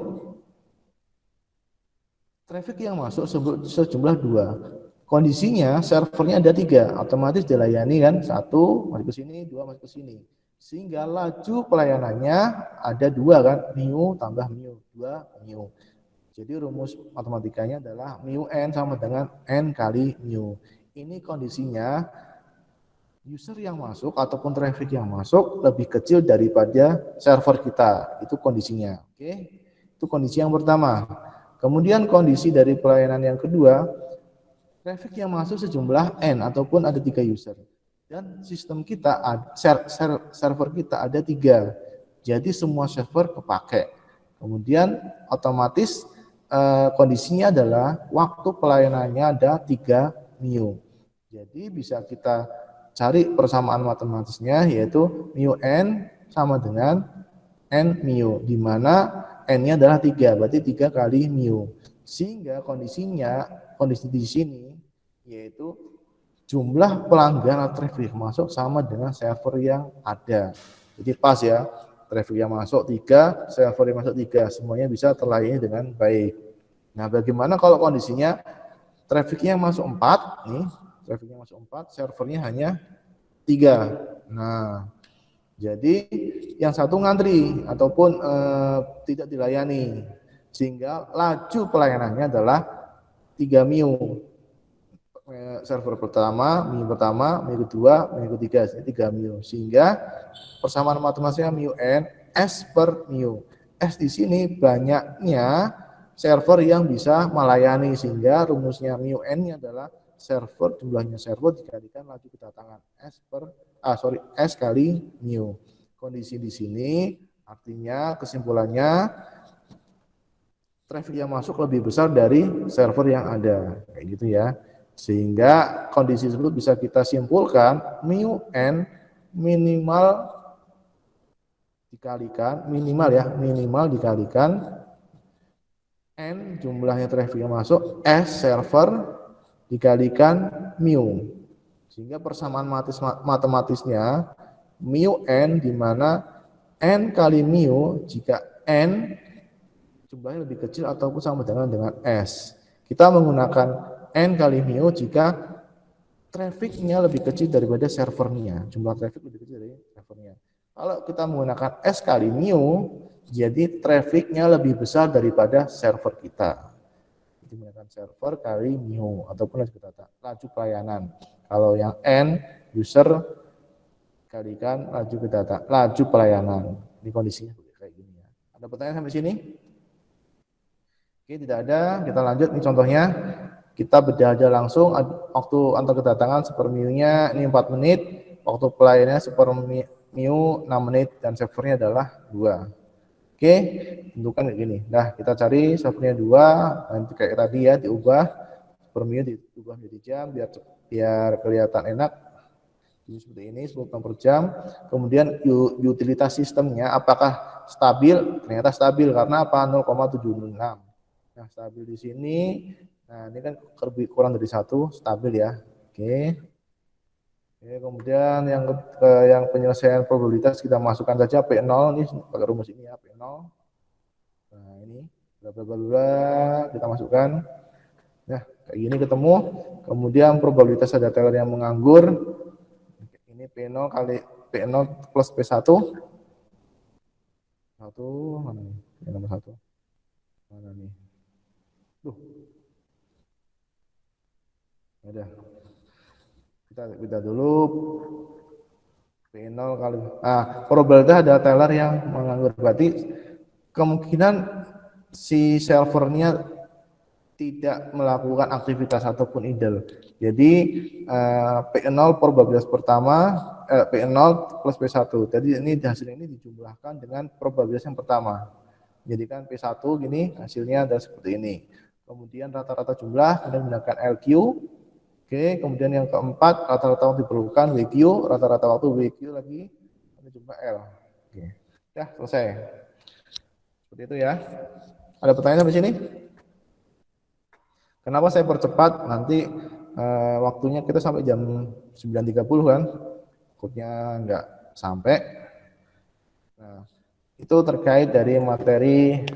traffic yang masuk sejumlah 2. Kondisinya servernya ada 3, otomatis dilayani kan 1 masuk ke sini, 2 masuk ke sini. Sehingga laju pelayanannya ada 2 kan, mu tambah mu, 2 mu. Jadi rumus matematikanya adalah mu n sama dengan n kali mu. Ini kondisinya user yang masuk ataupun traffic yang masuk lebih kecil daripada server kita. Itu kondisinya. Oke. Itu kondisi yang pertama. Kemudian kondisi dari pelayanan yang kedua, traffic yang masuk sejumlah n ataupun ada 3 user. Dan sistem kita, server kita ada 3. Jadi semua server kepake. Kemudian otomatis kondisinya adalah waktu pelayanannya ada 3 mu. Jadi bisa kita cari persamaan matematisnya yaitu mu n sama dengan n mu, di mana n-nya adalah 3, berarti 3 kali mu. Sehingga kondisi di sini yaitu jumlah pelanggan atau traffic masuk sama dengan server yang ada. Jadi pas ya, traffic yang masuk 3, server yang masuk 3, semuanya bisa terlayani dengan baik. Nah, bagaimana kalau kondisinya trafficnya masuk 4 nih, trafficnya masuk 4, servernya hanya 3. Nah, jadi yang satu ngantri ataupun tidak dilayani, sehingga laju pelayanannya adalah 3 mu. Server pertama, mu kedua, mu ketiga, 3 mu. Sehingga persamaan matematikanya mu n s per mu. S di sini banyaknya server yang bisa melayani, sehingga rumusnya mu n-nya adalah jumlahnya server dikalikan laju kedatangan S kali mu. Kondisi di sini artinya kesimpulannya traffic yang masuk lebih besar dari server yang ada, kayak gitu ya. Sehingga kondisi tersebut bisa kita simpulkan mu n minimal dikalikan n jumlahnya traffic yang masuk S server dikalikan mu, sehingga persamaan matematisnya mu n, di mana n kali mu jika n jumlahnya lebih kecil ataupun sama dengan S. Kita menggunakan N kali mu jika trafficnya lebih kecil daripada servernya. Jumlah traffic lebih kecil dari servernya. Kalau kita menggunakan S kali mu, jadi trafficnya lebih besar daripada server kita. Jadi menggunakan server kali mu ataupun laju pelayanan. Kalau yang N user kalikan laju pelayanan. Ini kondisinya kayak gini ya. Ada pertanyaan sampai sini? Oke, tidak ada. Kita lanjut. Ini contohnya. Kita bedah aja langsung. Waktu antar kedatangan sepermiunya ini 4 menit. Waktu pelayanannya sepermiu 6 menit dan servernya adalah 2. Oke, tentukan kayak gini. Nah, kita cari servernya 2. Nanti kayak tadi ya, diubah sepermiu diubah menjadi jam biar kelihatan enak. Jadi seperti ini 10 per jam. Kemudian utilitas sistemnya apakah stabil? Ternyata stabil karena apa? 0,76. Nah, stabil di sini. Nah, ini kan kurang dari 1, stabil ya. Oke. Oke, kemudian yang penyelesaian probabilitas kita masukkan saja P0 ini pakai rumus ini ya, P0. Nah, ini bla bla bla bla kita masukkan. Nah, kayak gini ketemu. Kemudian probabilitas ada teller yang menganggur. Ini P0 kali P0 plus P1. 1 mana nih? Yang nomor 1. Mana nih? Udah. Kita dulu P0 kali. Probabilitas ada teller yang menganggur. Berarti kemungkinan si servernya tidak melakukan aktivitas ataupun idle. Jadi P0 probabilitas pertama, P0 plus P1. Jadi ini hasil ini dijumlahkan dengan probabilitas yang pertama. Jadi kan P1 gini hasilnya ada seperti ini. Kemudian rata-rata jumlah kemudian menggunakan LQ. Oke, kemudian yang keempat rata-rata waktu diperlukan WQ, rata-rata waktu WQ lagi ada jumlah L. Oke. Ya, selesai. Seperti itu ya. Ada pertanyaan sampai sini? Kenapa saya percepat? Nanti waktunya kita sampai jam 9.30 kan? Takutnya nggak sampai. Nah, itu terkait dari materi